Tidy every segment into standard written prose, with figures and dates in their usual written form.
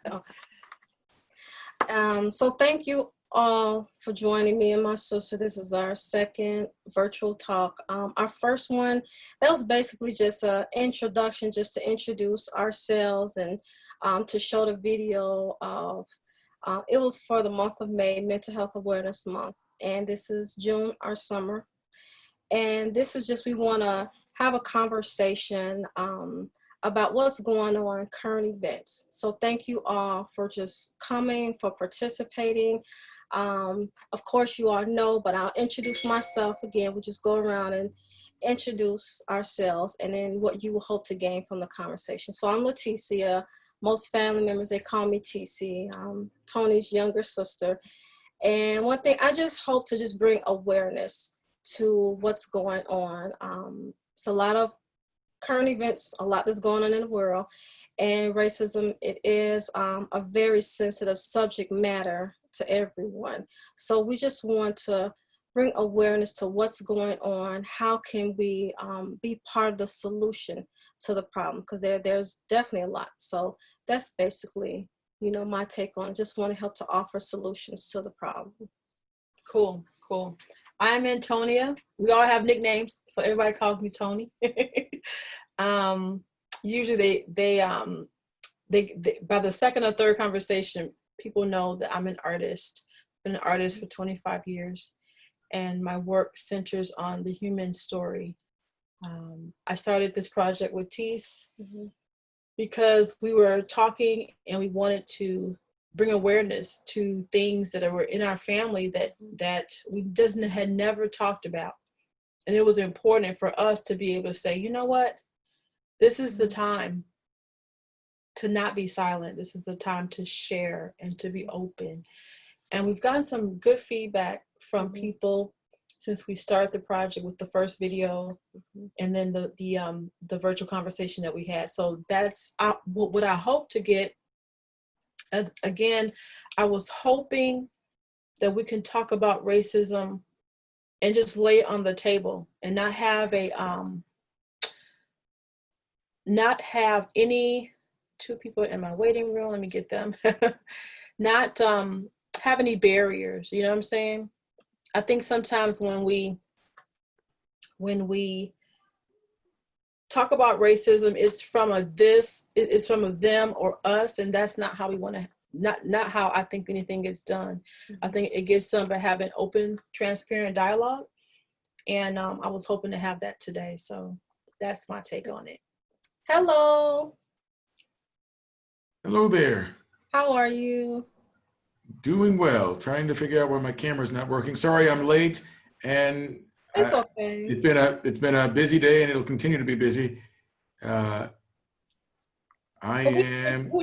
Okay. So thank you all for joining me and my sister. This is our second virtual talk. Our first one, that was basically just an introduction, just to introduce ourselves and to show the video of, it was for the month of May, Mental Health Awareness Month. And this is June, our summer. And this is just, we wanna have a conversation about what's going on, current events. So thank you all for just coming, for participating. Of course you all know, but I'll introduce myself again. We'll just go around and introduce ourselves and then what you will hope to gain from the conversation. So I'm Leticia. Most family members, they call me TC. Tony's younger sister. And one thing, I just hope to just bring awareness to what's going on. It's a lot of current events, a lot that's going on in the world, and racism, it is a very sensitive subject matter to everyone. So we just want to bring awareness to what's going on. How can we be part of the solution to the problem? Because there's definitely a lot. So that's basically, you know, my take on it. Just want to help to offer solutions to the problem. Cool, cool. I'm Antonia. We all have nicknames, so everybody calls me Tony. Usually they by the second or third conversation, people know that I'm an artist. Been an artist for 25 years, and my work centers on the human story. I started this project with Tees because we were talking and we wanted to bring awareness to things that were in our family that we just had never talked about. And it was important for us to be able to say, you know what, this is the time to not be silent. This is the time to share and to be open. And we've gotten some good feedback from people since we started the project with the first video and then the virtual conversation that we had. So that's what I hope to get. As, again, I was hoping that we can talk about racism and just lay it on the table and not have any two people in my waiting room. Let me get them. Not have any barriers. You know what I'm saying? I think sometimes when we talk about racism, it's from it's from a them or us, and that's not how we want to. Not how I think anything gets done. I think it gets done by having open, transparent dialogue, and I was hoping to have that today. So that's my take on it. Hello. Hello there. How are you? Doing well. Trying to figure out why my camera's not working. Sorry, I'm late, and It's okay. It's been a busy day, and it'll continue to be busy. We're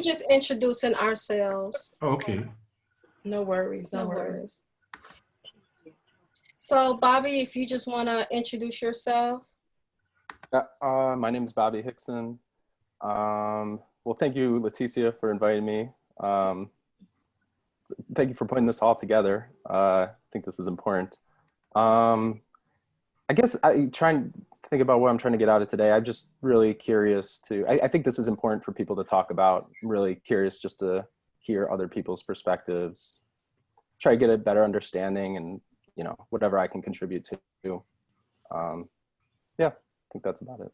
just introducing ourselves. Okay. No worries. No worries. So, Bobby, if you just want to introduce yourself. My name is Bobby Hickson. Well, thank you, Leticia, for inviting me. Thank you for putting this all together. I think this is important. I guess I try and think about what I'm trying to get out of today. I'm just really curious I think this is important for people to talk about. I'm really curious just to hear other people's perspectives, try to get a better understanding, and, you know, whatever I can contribute to. Yeah, I think that's about it.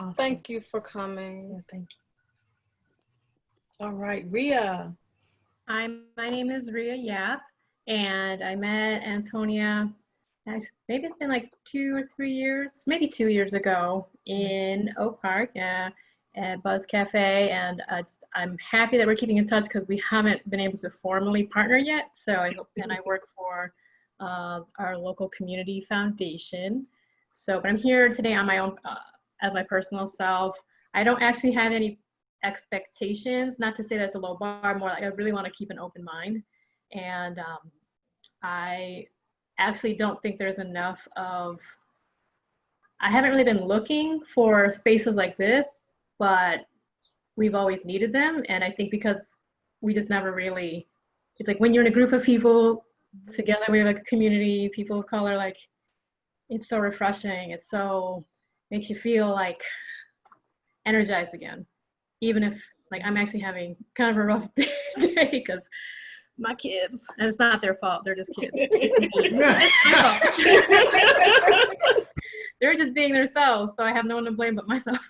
Awesome. Thank you for coming. Yeah, thank you. All right, Ria. My name is Ria Yap, and I met Antonia, maybe it's been like 2 or 3 years, maybe 2 years ago in Oak Park at Buzz Cafe, and I'm happy that we're keeping in touch because we haven't been able to formally partner yet. So I work for our local community foundation. So, but I'm here today on my own, as my personal self. I don't actually have any expectations, not to say that's a low bar, more like I really want to keep an open mind. And I actually don't think there's enough I haven't really been looking for spaces like this, but we've always needed them. And I think because we just never really, it's like when you're in a group of people together, we have like a community, people of color, like it's so refreshing. It's so, makes you feel like energized again. Even if like I'm actually having kind of a rough day because my kids, and it's not their fault, they're just kids. It's my fault. They're just being themselves, so I have no one to blame but myself.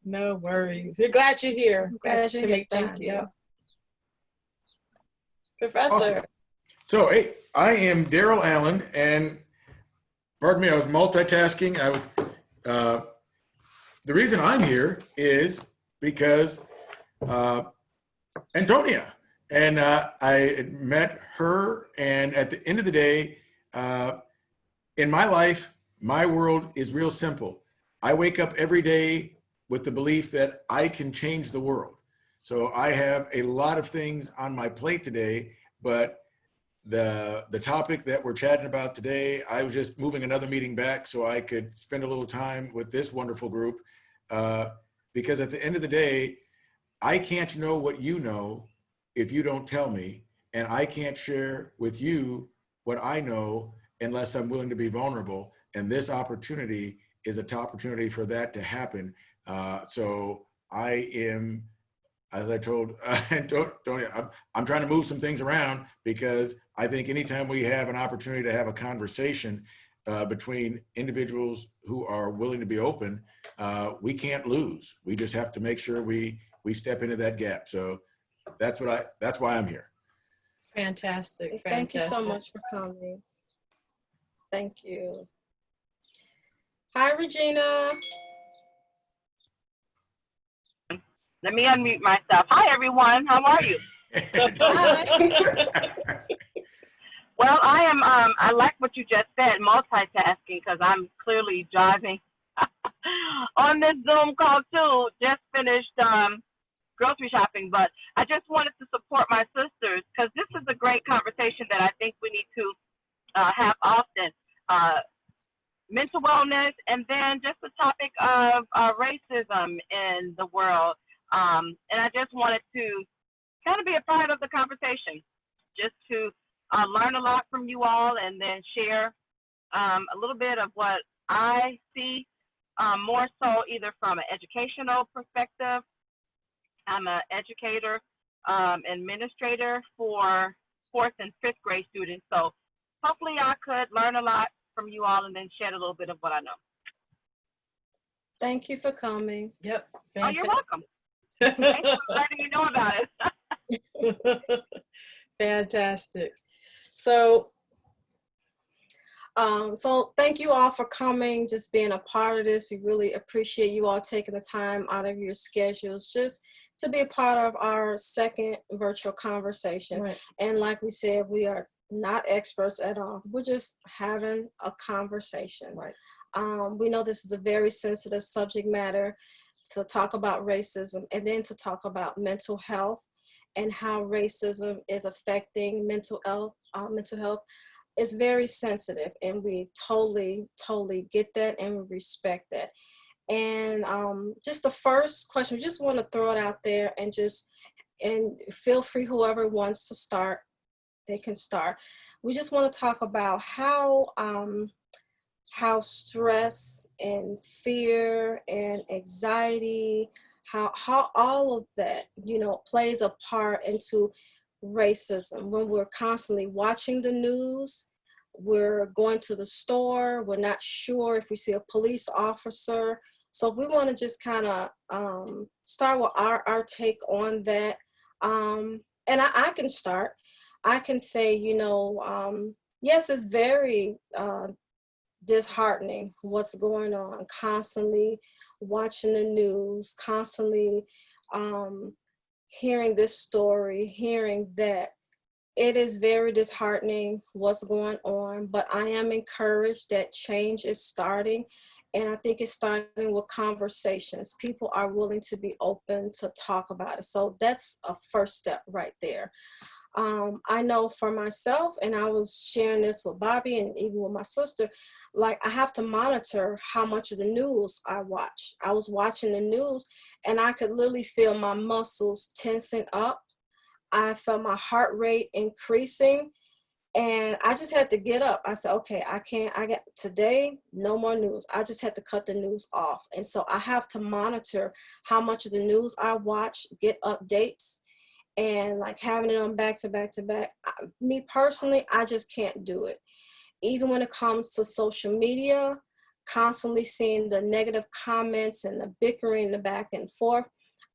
No worries. We're glad you're here. Glad you you're can make here. time. Thank you. Yep. Professor. Awesome. So, hey, I am Daryl Allen, and pardon me, I was multitasking. The reason I'm here is because Antonia, and I met her, and at the end of the day, in my life, my world is real simple. I wake up every day with the belief that I can change the world. So I have a lot of things on my plate today, but the topic that we're chatting about today, I was just moving another meeting back so I could spend a little time with this wonderful group, because at the end of the day, I can't know what you know if you don't tell me, and I can't share with you what I know unless I'm willing to be vulnerable. And this opportunity is a top opportunity for that to happen. So I am, as I told Tony, I'm trying to move some things around, because I think anytime we have an opportunity to have a conversation between individuals who are willing to be open, we can't lose. We just have to make sure we step into that gap. So that's why I'm here. Fantastic. Thank you so much for coming. Thank you. Hi, Regina. Let me unmute myself. Hi, everyone. How are you? Well, I am. I like what you just said, multitasking, because I'm clearly driving on this Zoom call too. Just finished grocery shopping, but I just wanted to support my sisters, because this is a great conversation that I think we need to have often. Mental wellness, and then just the topic of racism in the world. And I just wanted to kind of be a part of the conversation, just to learn a lot from you all, and then share a little bit of what I see, more so either from an educational perspective. I'm an educator, administrator for 4th and 5th grade students. So hopefully I could learn a lot from you all and then share a little bit of what I know. Thank you for coming. Yep. Oh, you're welcome. Thanks for letting me know about it. Fantastic. So thank you all for coming, just being a part of this. We really appreciate you all taking the time out of your schedules just to be a part of our second virtual conversation. right. And like we said, we are not experts at all. We're just having a conversation. Right. We know this is a very sensitive subject matter to talk about racism, and then to talk about mental health and how racism is affecting mental health. Is very sensitive, and we totally get that, and we respect that. And just the first question, we just want to throw it out there, and feel free, whoever wants to start, they can start. We just want to talk about how stress and fear and anxiety, how all of that, plays a part into racism. When we're constantly watching the news, we're going to the store, we're not sure if we see a police officer. So we want to just kind of start with our take on that. And I can start. I can say, yes, it's very disheartening what's going on, constantly watching the news, constantly hearing this story, hearing that. It is very disheartening what's going on, but I am encouraged that change is starting. And I think it's starting with conversations. People are willing to be open to talk about it. So that's a first step right there. I know for myself, and I was sharing this with Bobby and even with my sister, like I have to monitor how much of the news I watch. I was watching the news and I could literally feel my muscles tensing up. I felt my heart rate increasing. And I just had to get up. I said, okay, I got today, no more news. I just had to cut the news off. And so I have to monitor how much of the news I watch, get updates, and like having it on back to back to back. Me personally, I just can't do it. Even when it comes to social media, constantly seeing the negative comments and the bickering, the back and forth,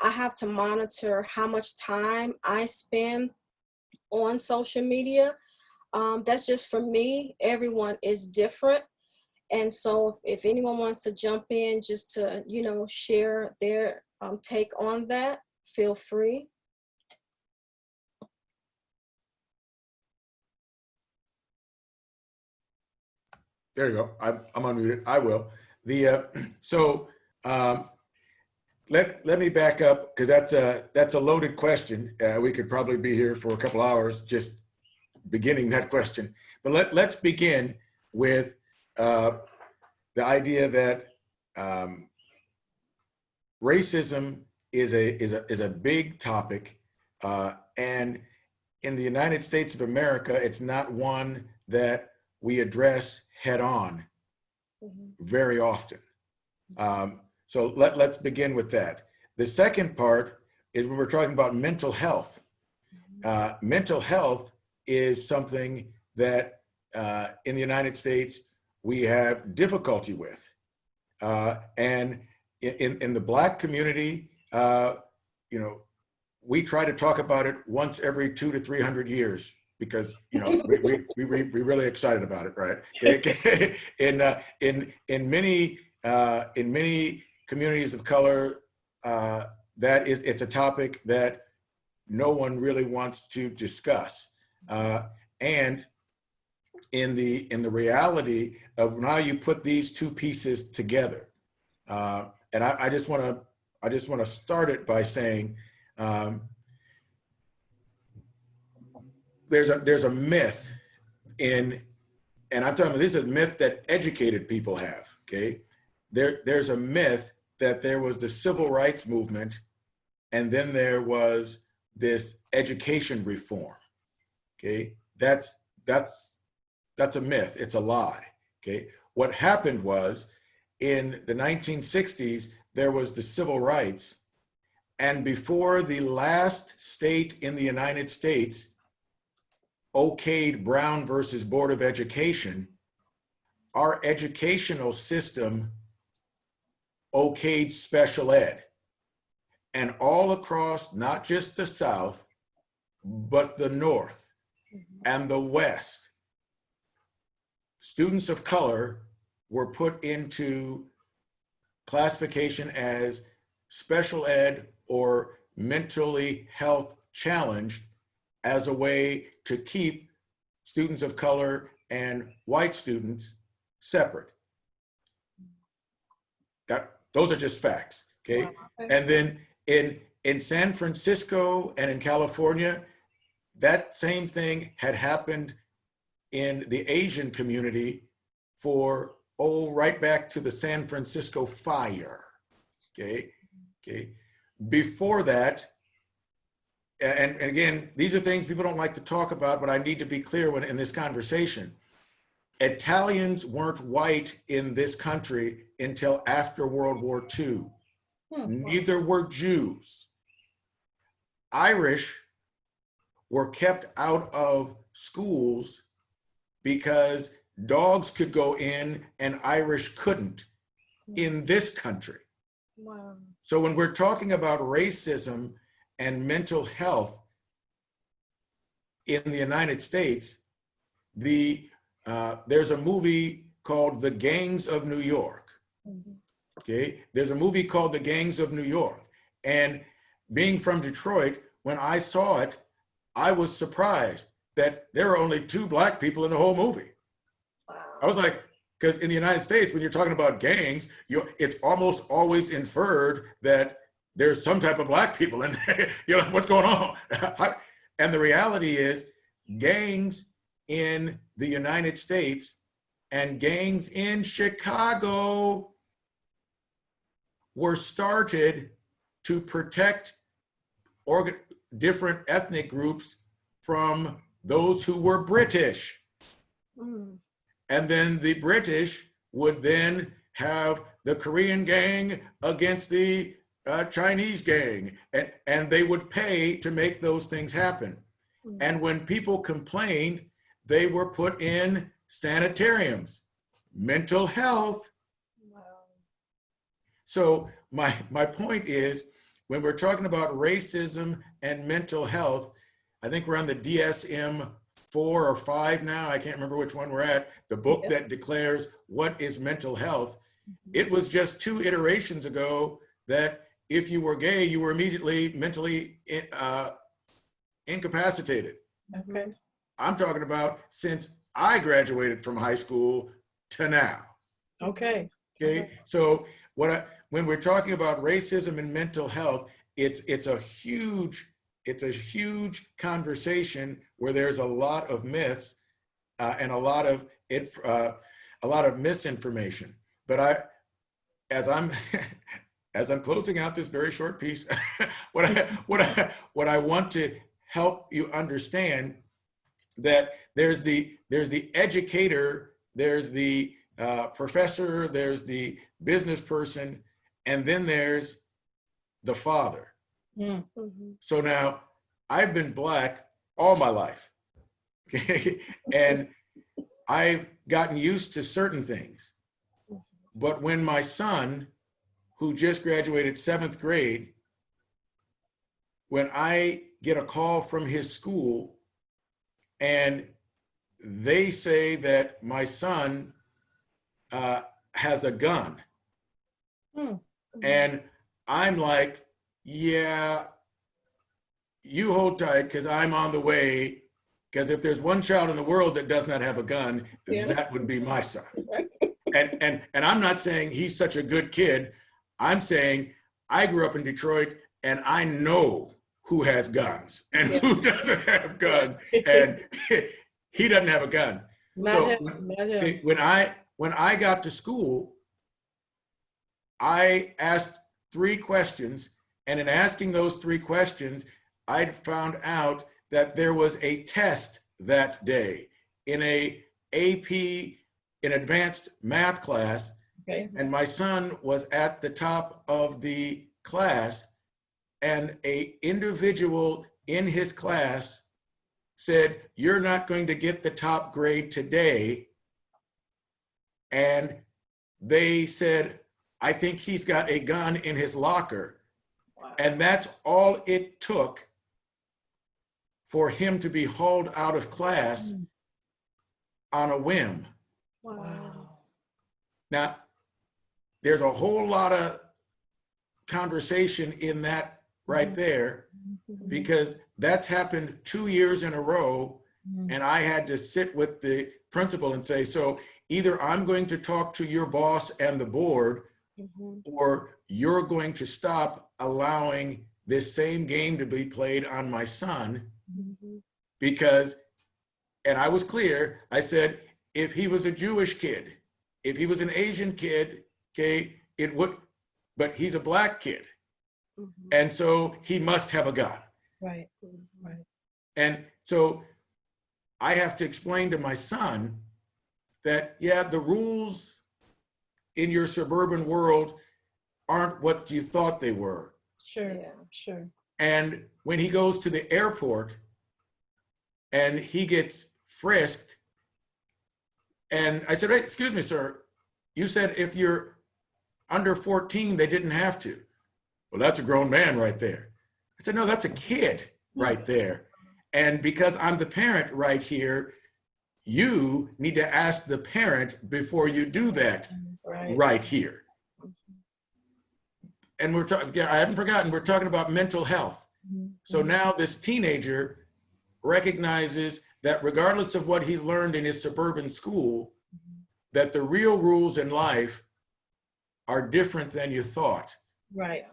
I have to monitor how much time I spend on social media. That's just for me. Everyone is different. And so if anyone wants to jump in just to, share their take on that, feel free. There you go. I'm unmuted. I will. So let me back up, because that's a loaded question. We could probably be here for a couple hours just beginning that question. But let's begin with the idea that racism is a big topic, and in the United States of America, it's not one that we address head on very often. So let's begin with that. The second part is when we're talking about mental health. Mental health is something that in the United States we have difficulty with. And in the Black community, we try to talk about it once every 200 to 300 years, because we're really excited about it, right? Okay. In many communities of color, it's a topic that no one really wants to discuss. And in the reality of now, you put these two pieces together, and I just want to start it by saying there's a myth and I'm talking about, this is a myth that educated people have. Okay, there's a myth that there was the civil rights movement, and then there was this education reform. Okay, that's a myth. It's a lie. Okay, what happened was in the 1960s there was the civil rights, and before the last state in the United States okayed Brown versus Board of Education, our educational system okayed special ed. And all across, not just the South, but the North and the West, students of color were put into classification as special ed or mentally health challenged, as a way to keep students of color and white students separate. Those are just facts, okay? And then in San Francisco and in California, that same thing had happened in the Asian community for, right back to the San Francisco fire, okay? Before that, and again, these are things people don't like to talk about, but I need to be clear when in this conversation. Italians weren't white in this country until after World War II. Neither were Jews. Irish were kept out of schools because dogs could go in and Irish couldn't in this country. Wow. So when we're talking about racism and mental health in the United States, there's a movie called The Gangs of New York. Okay, there's a movie called The Gangs of New York. And being from Detroit, when I saw it, I was surprised that there were only 2 Black people in the whole movie. Wow. I was like, because in the United States, when you're talking about gangs, it's almost always inferred that there's some type of Black people in there. You're like, what's going on? And the reality is, gangs in the United States and gangs in Chicago were started to protect different ethnic groups from those who were British. Mm. And then the British would then have the Korean gang against the Chinese gang, and they would pay to make those things happen. Mm. And when people complained, they were put in sanitariums, mental health. Wow. So my point is, when we're talking about racism and mental health, I think we're on the DSM 4 or 5 now. I can't remember which one we're at. The book that declares what is mental health. It was just 2 iterations ago that if you were gay, you were immediately mentally incapacitated. Okay. I'm talking about since I graduated from high school to now. Okay. Okay. So when we're talking about racism and mental health, it's a huge conversation where there's a lot of myths and a lot of misinformation. But as I'm closing out this very short piece, what I want to help you understand that there's the educator, there's the professor, there's the business person, and then there's the father. Mm. Mhm. So now I've been Black all my life, okay? And I've gotten used to certain things. But when my son, who just graduated 7th grade, when I get a call from his school and they say that my son has a gun, and I'm like, yeah, you hold tight because I'm on the way. Because if there's one child in the world that does not have a gun, that would be my son. And I'm not saying he's such a good kid. I'm saying I grew up in Detroit and I know who has guns and who doesn't have guns. And he doesn't have a gun. So when I got to school, I asked 3 questions, and in asking those 3 questions, I found out that there was a test that day in a AP, an advanced math class, and my son was at the top of the class, and an individual in his class said, "You're not going to get the top grade today." And they said, "I think he's got a gun in his locker." Wow. And that's all it took for him to be hauled out of class on a whim. Wow. Now, there's a whole lot of conversation in that right there, because that's happened 2 years in a row. And I had to sit with the principal and say, so either I'm going to talk to your boss and the board, or you're going to stop allowing this same game to be played on my son. Because, and I was clear, I said, if he was a Jewish kid, if he was an Asian kid, okay, it would, but he's a Black kid. And so he must have a gun. Right. And so I have to explain to my son that, yeah, the rules in your suburban world aren't what you thought they were. Sure. And when he goes to the airport and he gets frisked, and I said, "Hey, excuse me, sir, you said if you're under 14, they didn't have to." "Well, that's a grown man right there." I said, "No, that's a kid right there. And because I'm the parent right here, you need to ask the parent before you do that right here." And we're talking, I haven't forgotten, we're talking about mental health. So now this teenager recognizes that regardless of what he learned in his suburban school, that the real rules in life are different than you thought. Right.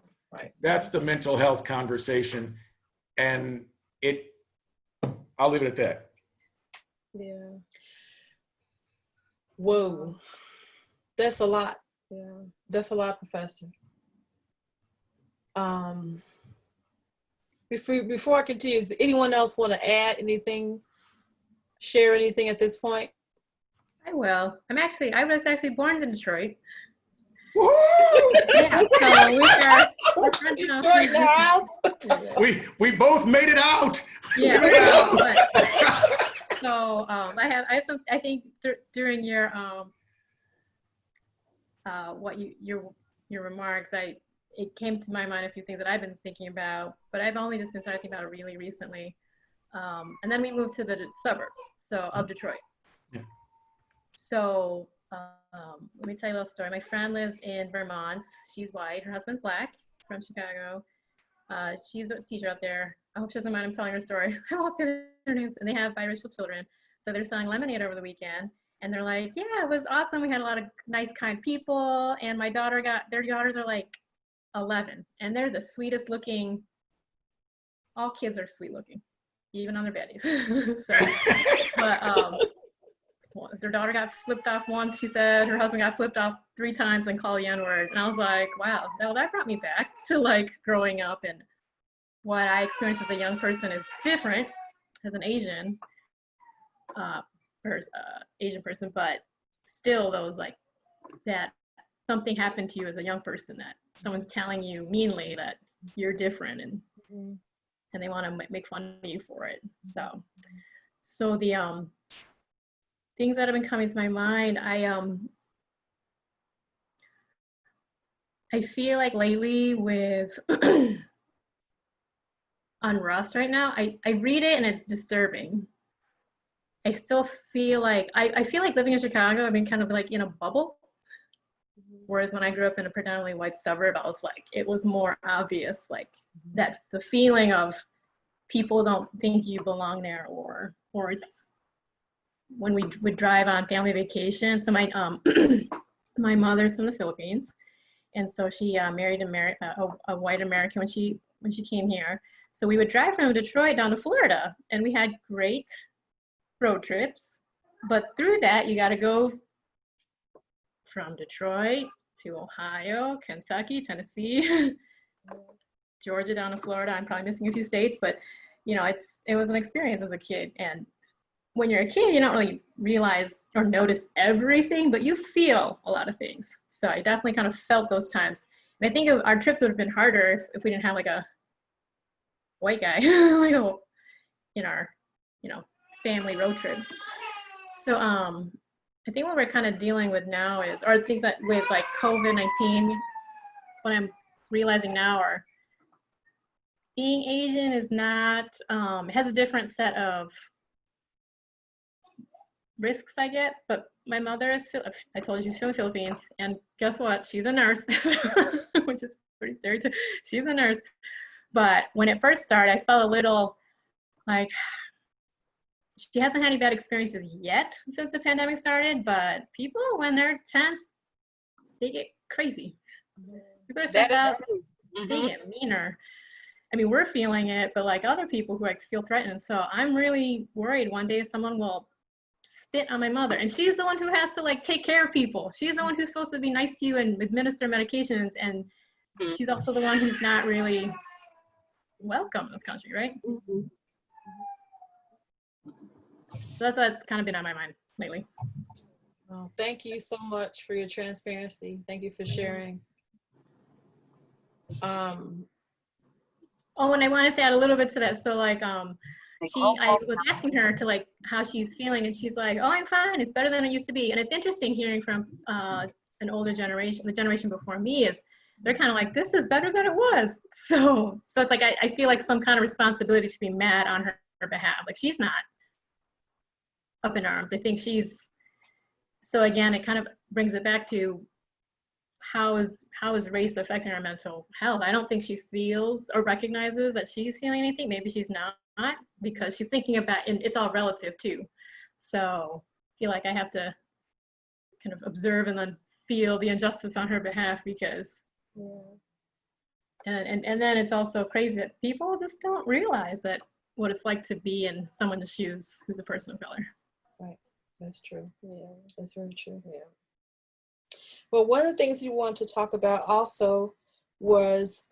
That's the mental health conversation. And I'll leave it at that. Yeah. Whoa. That's a lot. Yeah. That's a lot, Professor. Before I continue, does anyone else want to add anything share anything at this point? I will. I was actually born in Detroit. Woo! Yeah, so we're friends now. Detroit now. We both made it out. Yeah, We made it well, out. So I have some. I think during your your remarks, it came to my mind a few things that I've been thinking about, but I've only just been starting about it really recently. And then we moved to the suburbs, of Detroit. Yeah. So let me tell you a little story. My friend lives in Vermont. She's white. Her husband's black, from Chicago. She's a teacher out there. I hope she doesn't mind I'm telling her story. I won't say their names. And they have biracial children. So they're selling lemonade over the weekend. And they're like, yeah, it was awesome. We had a lot of nice, kind people. And their daughters are like 11. And they're the sweetest looking. All kids are sweet looking, even on their baddies. Their daughter got flipped off once, she said. Her husband got flipped off 3 times and called the N-word. And I was like, wow, that brought me back to like growing up, and what I experienced as a young person is different as an Asian person, but still those like that something happened to you as a young person, that someone's telling you meanly that you're different, and they want to make fun of you for it. So the things that have been coming to my mind, I feel like lately with unrest right now, I read it and it's disturbing. I still feel like, I feel like living in Chicago, I've been kind of like in a bubble. Whereas when I grew up in a predominantly white suburb, I was like, it was more obvious, like that the feeling of people don't think you belong there, or it's when we would drive on family vacation. So my my mother's from the Philippines, and so she married a white American when she came here. So we would drive from Detroit down to Florida, and we had great road trips. But through that, you got to go from Detroit to Ohio, Kentucky, Tennessee, Georgia, down to Florida. I'm probably missing a few states, but you know, it was an experience as a kid. And when you're a kid, you don't really realize or notice everything, but you feel a lot of things. So I definitely kind of felt those times. And I think our trips would have been harder if we didn't have like a white guy like in our, family road trip. So I think what we're kind of dealing with now is, or I think that with like COVID-19, what I'm realizing now are being Asian is not, it has a different set of risks I get, but my mother is, I told you she's from the Philippines, and guess what? She's a nurse, which is pretty stereotypical. She's a nurse. But when it first started, I felt a little like, she hasn't had any bad experiences yet since the pandemic started, but people, when they're tense, they get crazy. People are stressed out, they get meaner. I mean, we're feeling it, but like other people who like feel threatened. So I'm really worried one day someone will spit on my mother, and she's the one who has to like take care of people. She's the one who's supposed to be nice to you and administer medications, and she's also the one who's not really welcome in this country, right? So that's what's kind of been on my mind lately. Oh, thank you so much for your transparency. Thank you for sharing. Oh, and I wanted to add a little bit to that. So like, I was asking her to like how she's feeling, and she's like, oh, I'm fine. It's better than it used to be. And it's interesting hearing from an older generation, the generation before me, is they're kind of like, this is better than it was. So it's like, I feel like some kind of responsibility to be mad on her behalf. Like she's not up in arms. I think so again, it kind of brings it back to how is race affecting her mental health? I don't think she feels or recognizes that she's feeling anything. Maybe she's not, because she's thinking about, and it's all relative too. So I feel like I have to kind of observe and then feel the injustice on her behalf, because, and then it's also crazy that people just don't realize that what it's like to be in someone's shoes who's a person of color. Right, that's true. Yeah, that's very true. Yeah. Well, one of the things you want to talk about also was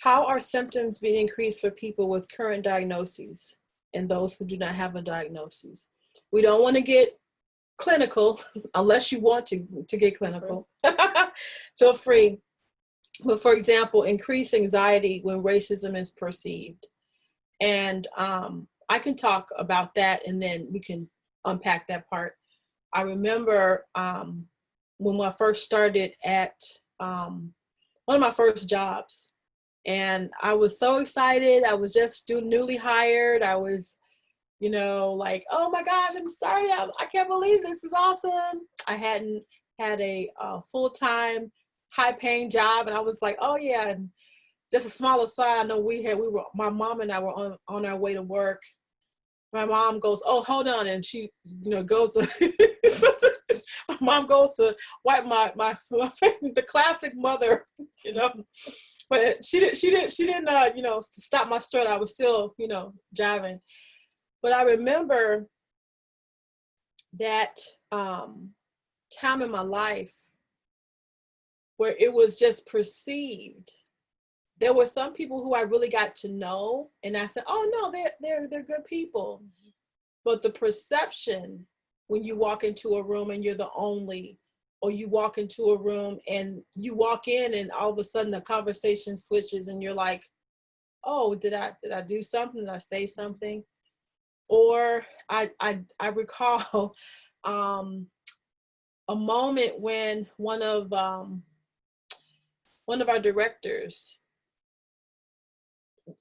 How are symptoms being increased for people with current diagnoses and those who do not have a diagnosis? We don't want to get clinical unless you want to get clinical. Feel free. But for example, increased anxiety when racism is perceived. And I can talk about that and then we can unpack that part. I remember when I first started at one of my first jobs, and I was so excited. I was just newly hired. I was, you know, like, oh my gosh, I'm starting. I can't believe this is awesome. I hadn't had a full-time, high-paying job, and I was like, oh yeah. And just a small aside, I know my mom and I were on our way to work. My mom goes, oh, hold on, and she, you know, goes to my mom goes to wipe my the classic mother, you know. But she didn't you know, stop my strut. I was still, you know, driving. But I remember that time in my life where it was just perceived. There were some people who I really got to know, and I said, oh no, they're good people. But the perception when you walk into a room and you're the only, or you walk into a room and you walk in and all of a sudden the conversation switches and you're like, oh, did I do something? Did I say something? Or I recall a moment when one of our directors,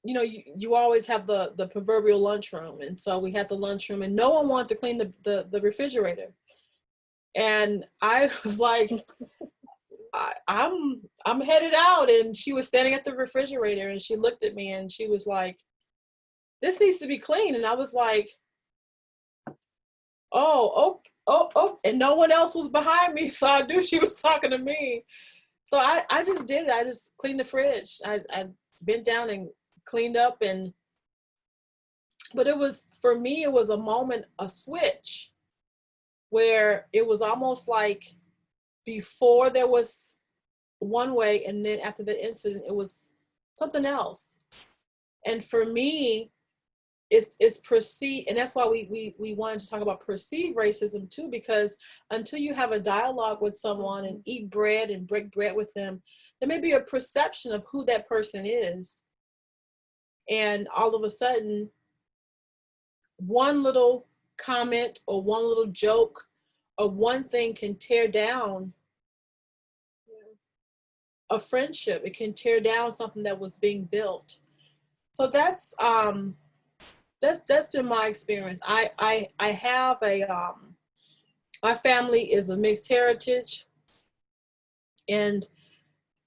you know, you always have the proverbial lunchroom. And so we had the lunchroom and no one wanted to clean the refrigerator. And I was like, I'm headed out. And she was standing at the refrigerator and she looked at me and she was like, this needs to be clean. And I was like, oh. And no one else was behind me. So I knew she was talking to me. So I just did it. I just cleaned the fridge. I bent down and cleaned up. But it was, for me, it was a moment, a switch, where it was almost like before there was one way, and then after the incident, it was something else. And for me, it's perceived, and that's why we wanted to talk about perceived racism too, because until you have a dialogue with someone and eat bread and break bread with them, there may be a perception of who that person is. And all of a sudden, one little comment or one little joke or one thing can tear down a friendship. It can tear down something that was being built. So that's been my experience. I have my family is a mixed heritage, and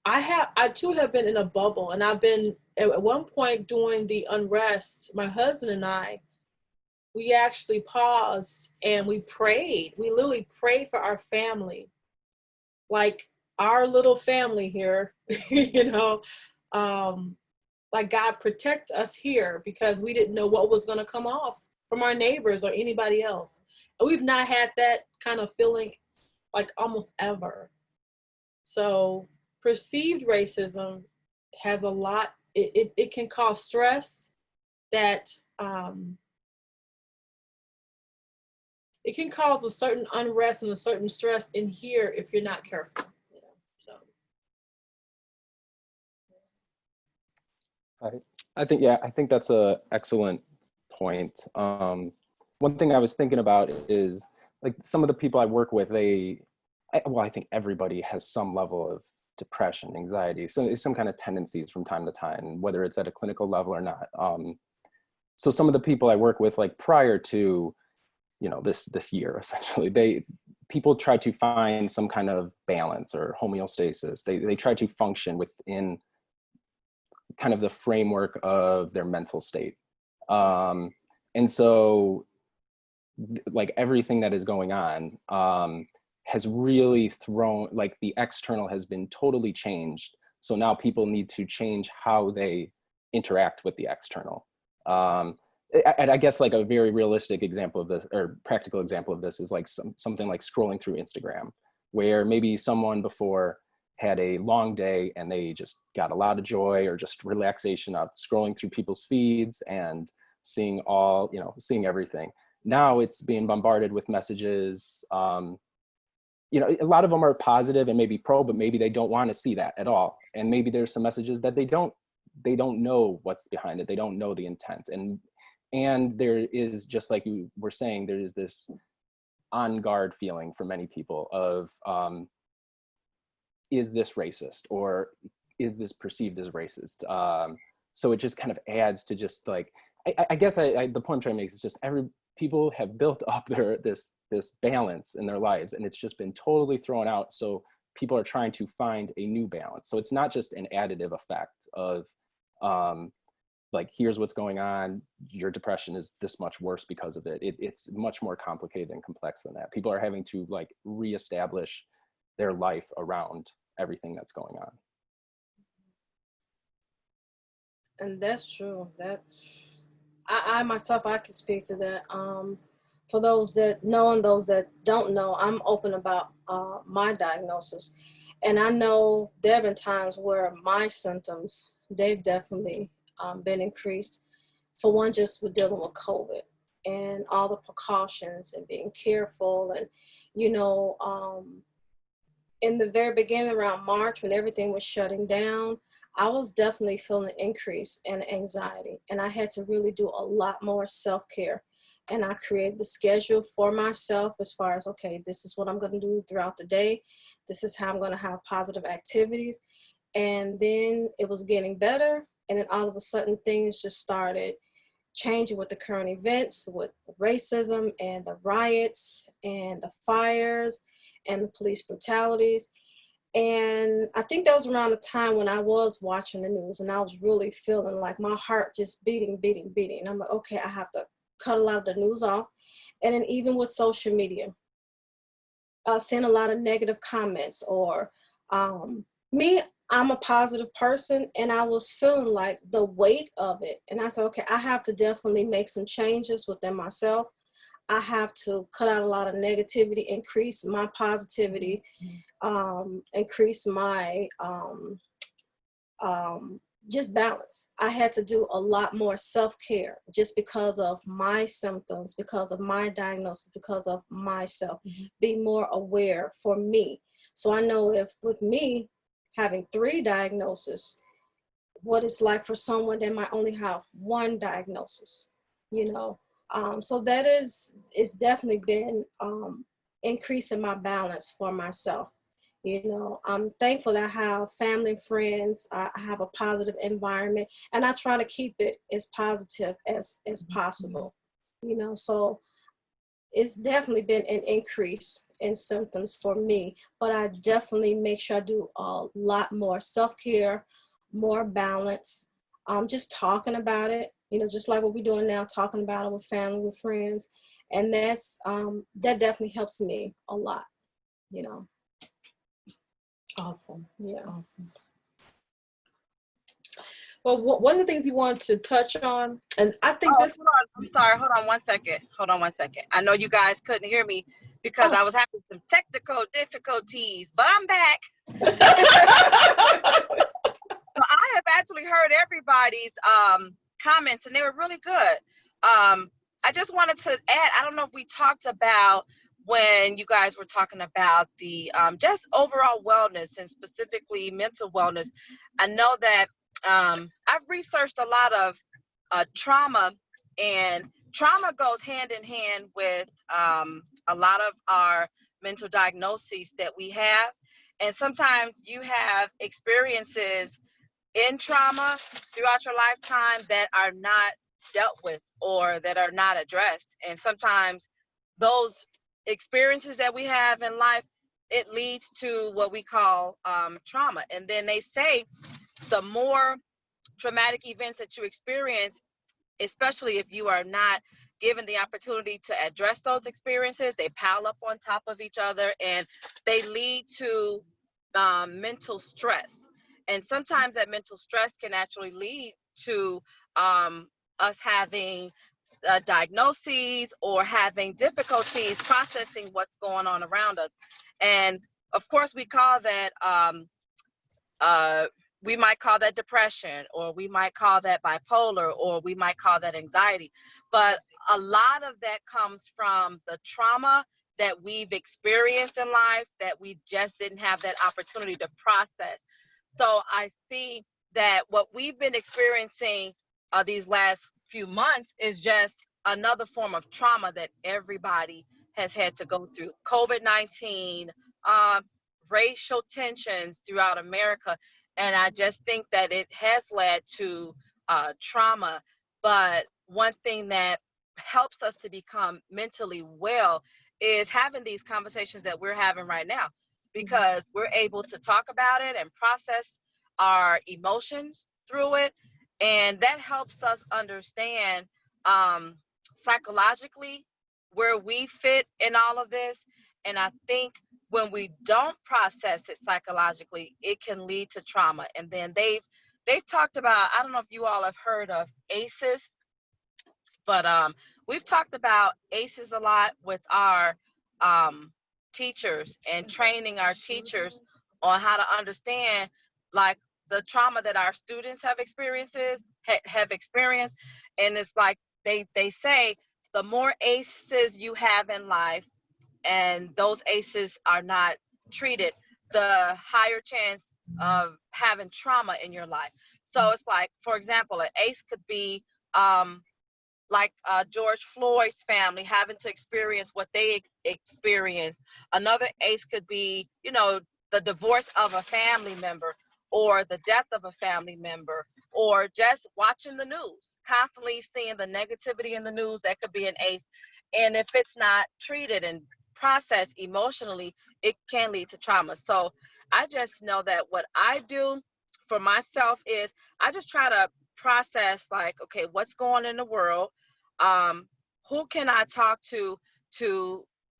I too have been in a bubble, and I've been at one point during the unrest, my husband and I, we actually paused and we prayed. We literally prayed for our family, like our little family here, you know, like God protect us here, because we didn't know what was going to come off from our neighbors or anybody else. And we've not had that kind of feeling like almost ever. So perceived racism has a lot, it can cause stress that, it can cause a certain unrest and a certain stress in here if you're not careful. You know, so. I think that's a excellent point. One thing I was thinking about is, like, some of the people I work with, I think everybody has some level of depression, anxiety, some kind of tendencies from time to time, whether it's at a clinical level or not. So some of the people I work with, like prior to, you know, this year, essentially, people try to find some kind of balance or homeostasis. They try to function within kind of the framework of their mental state. And so, like, everything that is going on has really thrown, like, the external has been totally changed. So now people need to change how they interact with the external. And I guess, like, a very realistic example of this, or practical example of this, is like something like scrolling through Instagram, where maybe someone before had a long day and they just got a lot of joy or just relaxation out scrolling through people's feeds and seeing all, seeing everything. Now it's being bombarded with messages. A lot of them are positive and maybe pro, but maybe they don't want to see that at all. And maybe there's some messages that they don't know what's behind it. They don't know the intent. And there is, just like you were saying, there is this on guard feeling for many people of, is this racist, or is this perceived as racist? So it just kind of adds to just like, I guess the point I'm trying to make is just people have built up this balance in their lives, and it's just been totally thrown out. So people are trying to find a new balance. So it's not just an additive effect of like, here's what's going on, your depression is this much worse because of it. It's much more complicated and complex than that. People are having to like reestablish their life around everything that's going on. And that's true. I myself, I can speak to that. For those that know and those that don't know, I'm open about my diagnosis. And I know there have been times where my symptoms, they've definitely been increased. For one, just with dealing with COVID and all the precautions and being careful. And, in the very beginning, around March, when everything was shutting down, I was definitely feeling an increase in anxiety, and I had to really do a lot more self-care. And I created a schedule for myself as far as, okay, this is what I'm going to do throughout the day. This is how I'm going to have positive activities. And then it was getting better. And then all of a sudden things just started changing with the current events, with racism and the riots and the fires and the police brutalities. And I think that was around the time when I was watching the news, and I was really feeling like my heart just beating. I'm like, okay, I have to cut a lot of the news off. And then even with social media, seeing a lot of negative comments, or me, I'm a positive person, and I was feeling like the weight of it. And I said, okay, I have to definitely make some changes within myself. I have to cut out a lot of negativity, increase my positivity, increase my just balance. I had to do a lot more self-care just because of my symptoms, because of my diagnosis, because of myself, be more aware for me. So I know if with me having 3 diagnoses, what it's like for someone that might only have 1 diagnosis, so that it's definitely been increasing my balance for myself. I'm thankful that I have family and friends. I have a positive environment, and I try to keep it as positive as possible. So it's definitely been an increase in symptoms for me, but I definitely make sure I do a lot more self-care, more balance, just talking about it, just like what we're doing now, talking about it with family, with friends. And that's, that definitely helps me a lot, Awesome. Yeah. Awesome. Well, one of the things you want to touch on, and I think Hold on. I'm sorry. Hold on one second. I know you guys couldn't hear me because I was having some technical difficulties, but I'm back. So I have actually heard everybody's comments, and they were really good. I just wanted to add, I don't know if we talked about when you guys were talking about the just overall wellness and specifically mental wellness. I know that I've researched a lot of trauma, and trauma goes hand in hand with a lot of our mental diagnoses that we have. And sometimes you have experiences in trauma throughout your lifetime that are not dealt with or that are not addressed. And sometimes those experiences that we have in life, it leads to what we call trauma. And then they say the more traumatic events that you experience, especially if you are not given the opportunity to address those experiences, they pile up on top of each other, and they lead to mental stress. And sometimes that mental stress can actually lead to us having diagnoses or having difficulties processing what's going on around us. And of course, we call that we might call that depression, or we might call that bipolar, or we might call that anxiety. But a lot of that comes from the trauma that we've experienced in life that we just didn't have that opportunity to process. So I see that what we've been experiencing these last few months is just another form of trauma that everybody has had to go through. COVID-19, racial tensions throughout America. And I just think that it has led to trauma. But one thing that helps us to become mentally well is having these conversations that we're having right now, because we're able to talk about it and process our emotions through it. And that helps us understand psychologically where we fit in all of this. And I think when we don't process it psychologically, it can lead to trauma. And then they've talked about, I don't know if you all have heard of ACEs, but we've talked about ACEs a lot with our teachers, and training our teachers on how to understand like the trauma that our students have experienced. And it's like they say the more ACEs you have in life, and those ACEs are not treated, the higher chance of having trauma in your life. So it's like, for example, an ACE could be like George Floyd's family having to experience what they experienced. Another ACE could be, you know, the divorce of a family member, or the death of a family member, or just watching the news, constantly seeing the negativity in the news. That could be an ACE. And if it's not treated and processed emotionally, it can lead to trauma. So I just know that what I do for myself is I just try to process, like, okay, what's going on in the world? Who can I talk to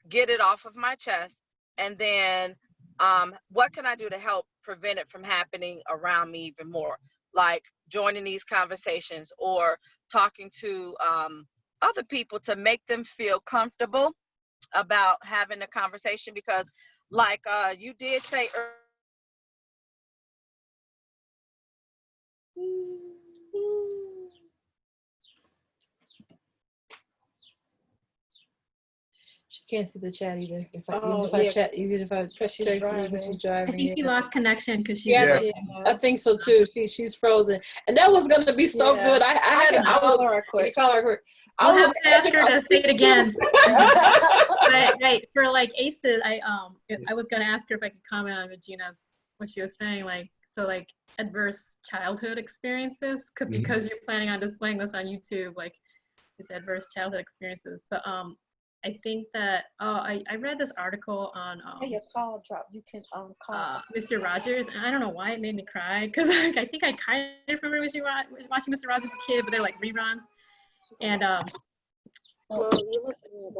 get it off of my chest? And then what can I do to help prevent it from happening around me even more? Like joining these conversations, or talking to other people to make them feel comfortable about having a conversation. Because like you did say She can't see the chat either. Oh, Even if I because she's text her when driving. she's I driving. think she lost connection because she Yeah, Yeah. I think so too. She's frozen, and that was gonna be so Yeah. good. I can call her you quick. call her quick. I'll I have was to ask her to say it again. Right, for like ACEs, I was gonna ask her if I could comment on Regina's, what she was saying, like, so like adverse childhood experiences, Mhm. because you're planning on displaying this on YouTube, like it's adverse childhood experiences. But I think that I read this article on Hey, your call dropped. You can call. Mr. Rogers, and I don't know why it made me cry, because like, I think I kind of remember watching Mr. Rogers as a kid, but they're like reruns. And Well, you're listening.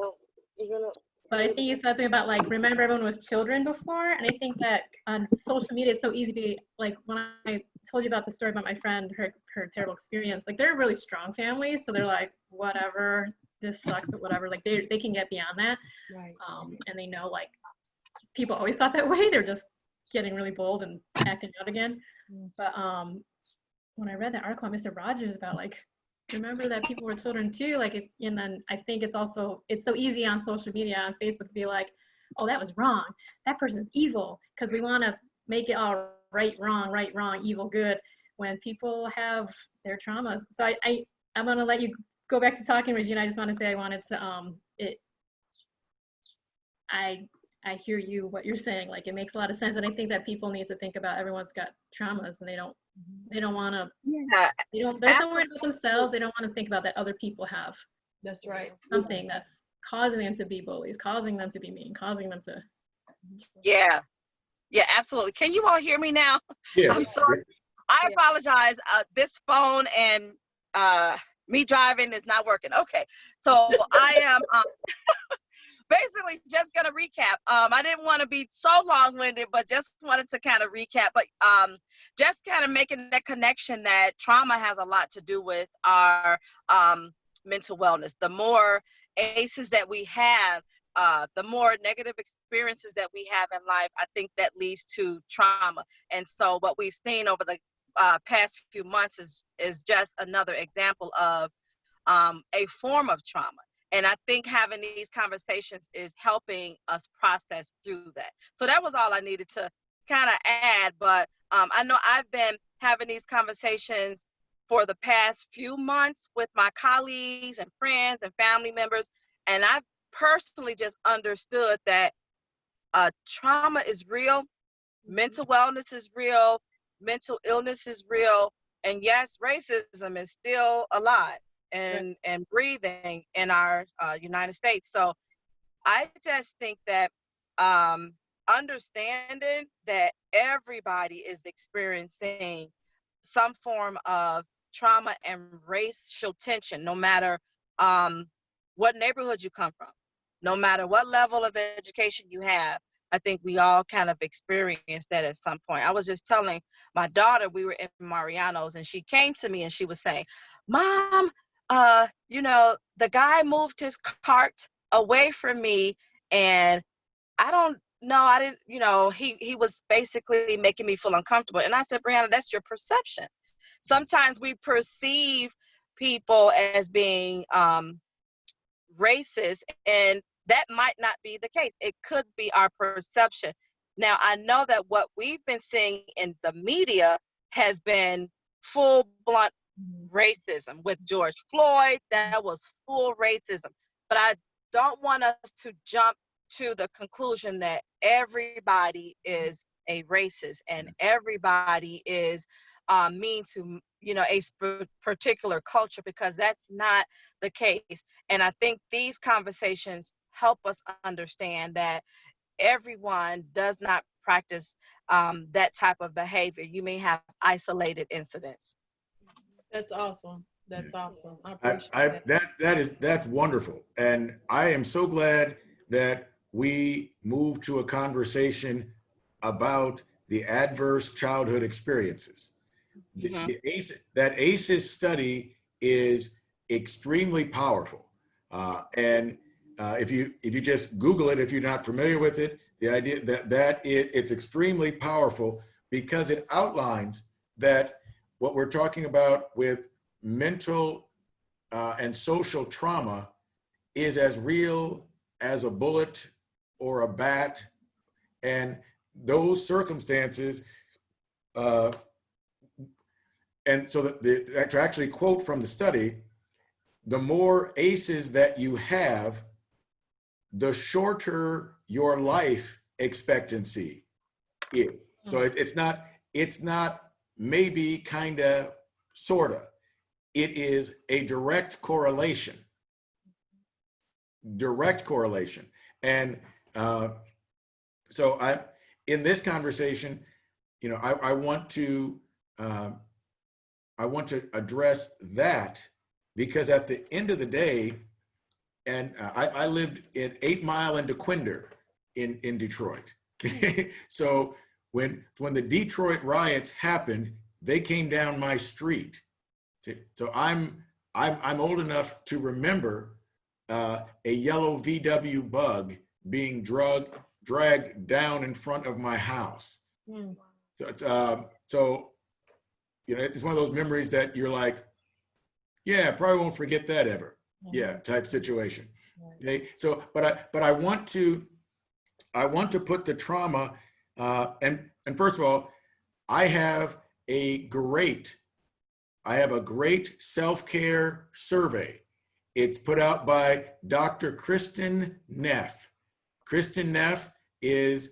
You're gonna. but I think he said something about like, remember everyone was children before. And I think that on social media, it's so easy to be like, when I told you about the story about my friend, her terrible experience, like they're a really strong family. So they're like, whatever, this sucks, but whatever, like they can get beyond that. Right. And they know like people always thought that way. They're just getting really bold and acting out again. But when I read that article on Mr. Rogers about like, remember that people were children too, like, and then I think it's so easy on social media, on Facebook, to be like, oh, that was wrong, that person's evil, because we want to make it all right, wrong, evil, good, when people have their traumas. So I'm going to let you go back to talking, Regina. I just want to say I wanted to I hear you, what you're saying, like it makes a lot of sense. And I think that people need to think about, everyone's got traumas, and they don't want to, they're so worried about themselves, they don't want to think about that other people have That's right. something that's causing them to be bullies, causing them to be mean, causing them to. yeah, absolutely. Can you all hear me now? Yes. I'm sorry. I apologize. This phone and me driving is not working. Okay, so I am basically just gonna recap. I didn't want to be so long-winded, but just wanted to kind of recap. But just kind of making that connection that trauma has a lot to do with our mental wellness. The more ACEs that we have, the more negative experiences that we have in life, I think that leads to trauma. And so what we've seen over the past few months is just another example of a form of trauma. And I think having these conversations is helping us process through that. So that was all I needed to kind of add. But I know I've been having these conversations for the past few months with my colleagues and friends and family members. And I've personally just understood that trauma is real, mental wellness is real, mental illness is real. And yes, racism is still alive and breathing in our United States. So I just think that understanding that everybody is experiencing some form of trauma and racial tension, no matter what neighborhood you come from, no matter what level of education you have. I think we all kind of experienced that at some point. I was just telling my daughter, we were in Mariano's, and she came to me and she was saying, Mom, you know, the guy moved his cart away from me, and I don't know, I didn't, you know, he was basically making me feel uncomfortable. And I said, Brianna, that's your perception. Sometimes we perceive people as being racist, and that might not be the case. It could be our perception. Now, I know that what we've been seeing in the media has been full blunt racism with George Floyd. That was full racism. But I don't want us to jump to the conclusion that everybody is a racist and everybody is mean to, you know, a particular culture, because that's not the case. And I think these conversations help us understand that everyone does not practice that type of behavior. You may have isolated incidents. That's awesome. That's awesome. I appreciate That's wonderful. And I am so glad that we moved to a conversation about the adverse childhood experiences. That ACEs study is extremely powerful. And if you just Google it, if you're not familiar with it, the idea that it's extremely powerful because it outlines that what we're talking about with mental and social trauma is as real as a bullet or a bat. And those circumstances, and so to actually quote from the study, the more ACEs that you have, the shorter your life expectancy is. So it's not maybe, kinda, sorta. It is a direct correlation. Direct correlation. And so in this conversation, you know, I want to address that, because at the end of the day, and I lived in 8 Mile and DeQuinder in Detroit. So when the Detroit riots happened, they came down my street. So I'm old enough to remember a yellow VW Bug being dragged down in front of my house. So you know, it's one of those memories that you're like, yeah, probably won't forget that ever. Yeah, type situation. Okay? So, but I want to put the trauma, and first of all, I have a great self-care survey. It's put out by Dr. Kristen Neff. Kristen Neff is,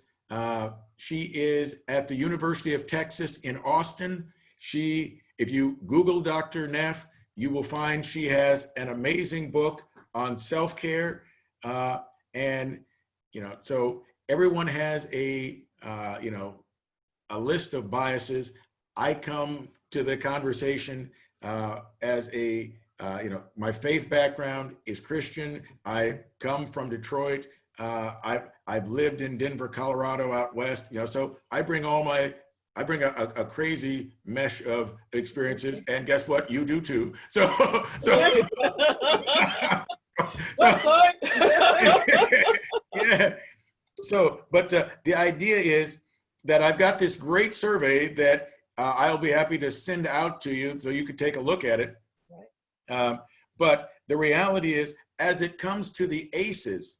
she is at the University of Texas in Austin. If you Google Dr. Neff, you will find she has an amazing book on self-care. And, you know, so everyone has a list of biases. I come to the conversation as my faith background is Christian. I come from Detroit. I've lived in Denver, Colorado, out west. You know, so I bring a crazy mesh of experiences, and guess what? You do too. So What's going? Yeah. So, but the idea is that I've got this great survey that I'll be happy to send out to you so you could take a look at it. But the reality is, as it comes to the ACEs,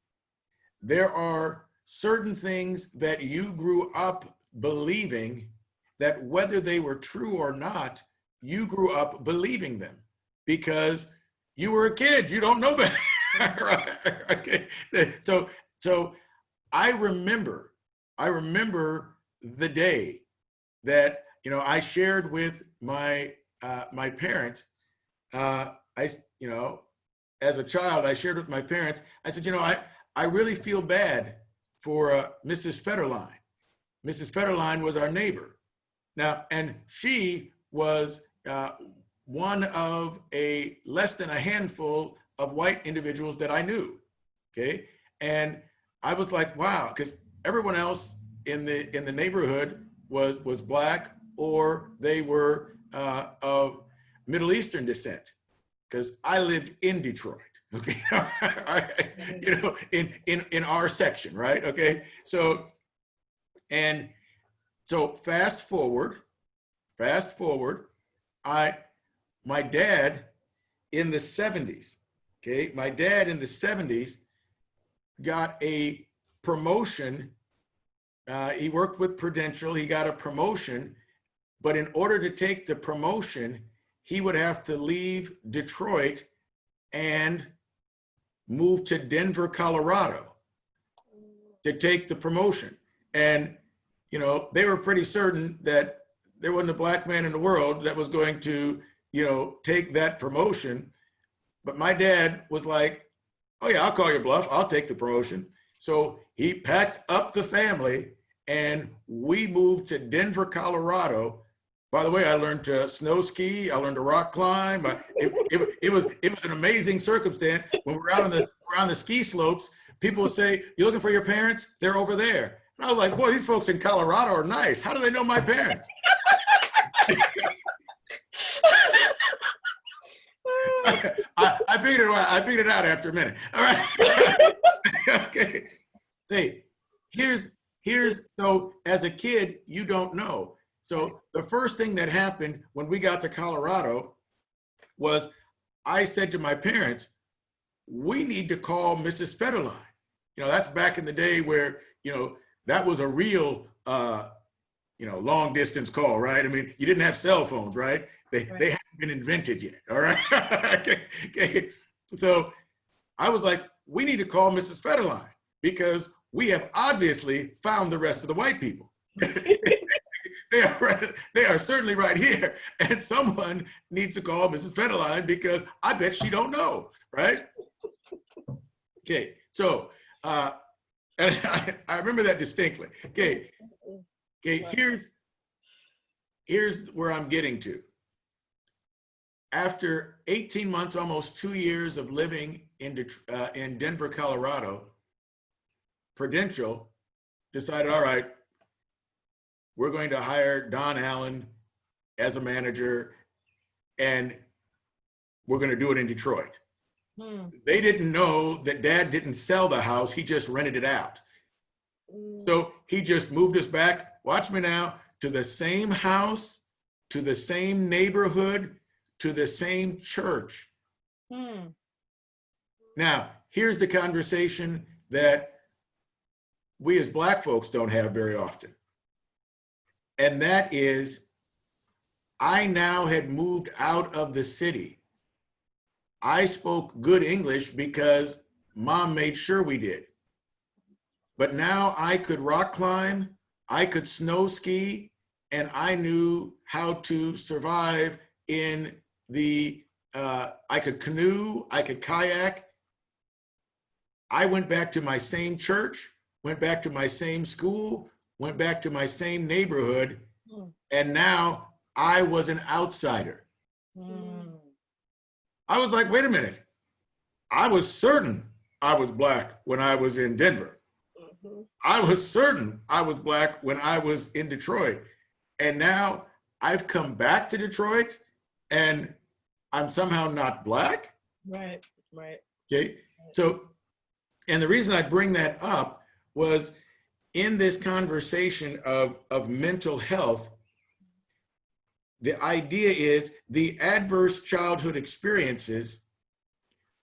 there are certain things that you grew up believing that whether they were true or not, you grew up believing them because you were a kid. You don't know better. Right? Okay. So I remember the day that, you know, I shared with my my parents. You know, as a child, I shared with my parents. I said, you know, I really feel bad for Mrs. Federline. Mrs. Federline was our neighbor. Now, and she was one of a less than a handful of white individuals that I knew. Okay, and I was like, wow, because everyone else in the neighborhood was black or they were of Middle Eastern descent. Because I lived in Detroit, okay, you know, in our section, right? Okay, so fast forward, my dad in the 70s, okay, my dad in the 70s got a promotion. He worked with Prudential. He got a promotion, but in order to take the promotion, he would have to leave Detroit and move to Denver, Colorado to take the promotion. And, you know, they were pretty certain that there wasn't a black man in the world that was going to, you know, take that promotion. But my dad was like, oh yeah, I'll call your bluff. I'll take the promotion. So he packed up the family and we moved to Denver, Colorado. By the way, I learned to snow ski. I learned to rock climb. It was an amazing circumstance. When we're out on the ski slopes, people would say, "You looking for your parents? They're over there." And I was like, "Boy, these folks in Colorado are nice. How do they know my parents?" I figured it out after a minute. All right. Okay. Hey, here's so as a kid, you don't know. So the first thing that happened when we got to Colorado was I said to my parents, we need to call Mrs. Federline. You know, that's back in the day where, you know, that was a real, you know, long distance call, right? I mean, you didn't have cell phones, right? They hadn't been invented yet, all right? Okay. So I was like, we need to call Mrs. Federline because we have obviously found the rest of the white people. They are certainly right here. And someone needs to call Mrs. Federline because I bet she don't know, right? Okay, so, and I remember that distinctly. Okay, here's where I'm getting to. After 18 months, almost 2 years of living in Denver, Colorado, Prudential decided, all right, we're going to hire Don Allen as a manager and we're going to do it in Detroit. They didn't know that Dad didn't sell the house, he just rented it out. So he just moved us back, watch me now, to the same house, to the same neighborhood, to the same church. Now, here's the conversation that we as Black folks don't have very often. And that is, I now had moved out of the city. I spoke good English because Mom made sure we did. But now I could rock climb, I could snow ski, and I knew how to survive in the, I could canoe, I could kayak. I went back to my same church, went back to my same school, went back to my same neighborhood, and now I was an outsider. I was like, wait a minute. I was certain I was Black when I was in Denver. I was certain I was Black when I was in Detroit. And now I've come back to Detroit and I'm somehow not Black. Right. Okay. So, and the reason I bring that up was in this conversation of mental health, the idea is the adverse childhood experiences,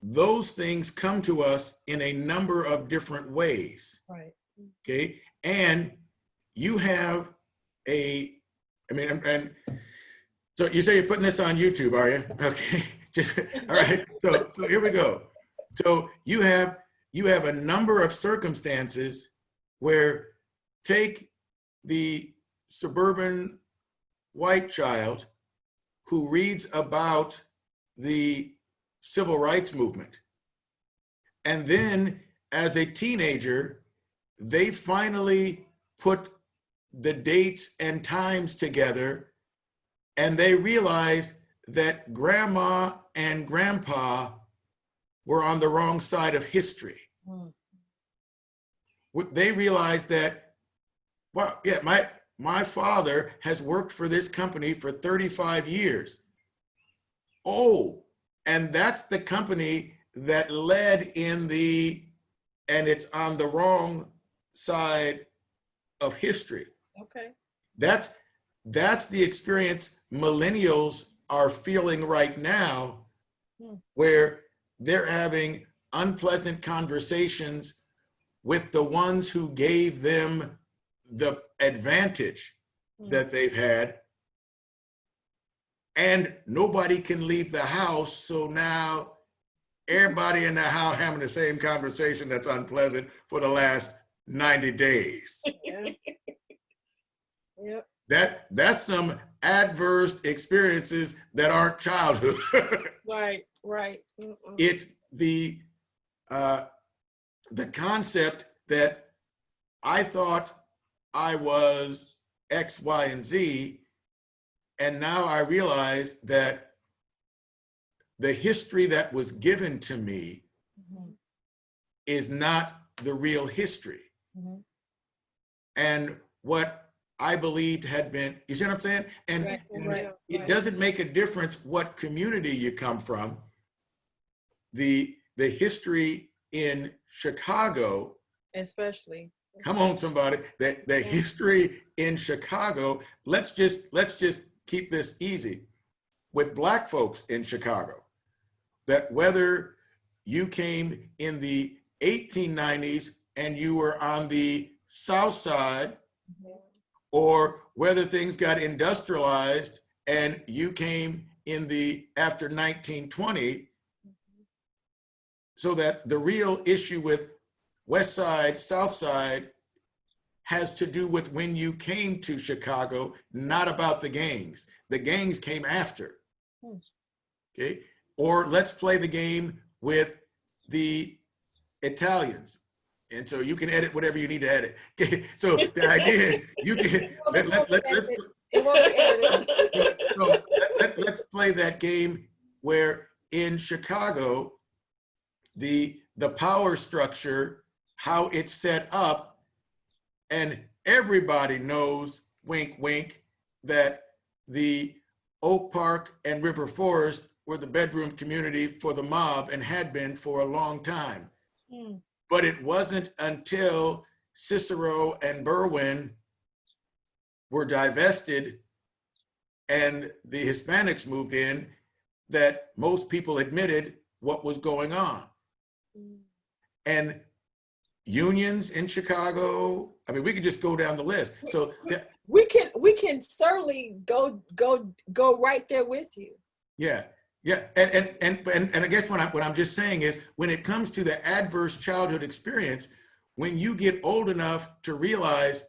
those things come to us in a number of different ways. Right. Okay. And you have and so you say you're putting this on YouTube, are you? Okay. All right. So here we go. So you have a number of circumstances where take the suburban white child who reads about the civil rights movement. And then as a teenager, they finally put the dates and times together and they realized that grandma and grandpa were on the wrong side of history. They realized that, well, yeah, my father has worked for this company for 35 years. Oh, and that's the company that led in and it's on the wrong side of history. Okay. That's the experience millennials are feeling right now, where they're having unpleasant conversations with the ones who gave them the advantage that they've had, and nobody can leave the house. So now everybody in the house having the same conversation that's unpleasant for the last 90 days. Yeah. Yep. That's some adverse experiences that aren't childhood. Right. It's the concept that I thought I was X, Y, and Z, and now I realize that the history that was given to me is not the real history. And what I believed had been, you see what I'm saying? And, it doesn't make a difference what community you come from. The history in Chicago, Especially. come on somebody, the history in Chicago, let's just keep this easy with Black folks in Chicago, that whether you came in the 1890s and you were on the South Side, or whether things got industrialized and you came in after 1920, so that the real issue with West Side, South Side has to do with when you came to Chicago, not about the gangs. The gangs came after. Okay? Or let's play the game with the Italians. And so you can edit whatever you need to edit. Okay? So the idea is you can, let's play that game where in Chicago, the power structure, how it's set up, and everybody knows, wink, wink, that the Oak Park and River Forest were the bedroom community for the mob and had been for a long time. But it wasn't until Cicero and Berwyn were divested and the Hispanics moved in that most people admitted what was going on. And unions in Chicago, I mean, we could just go down the list. So we can certainly go right there with you. Yeah. And I guess what I'm just saying is, when it comes to the adverse childhood experience, when you get old enough to realize,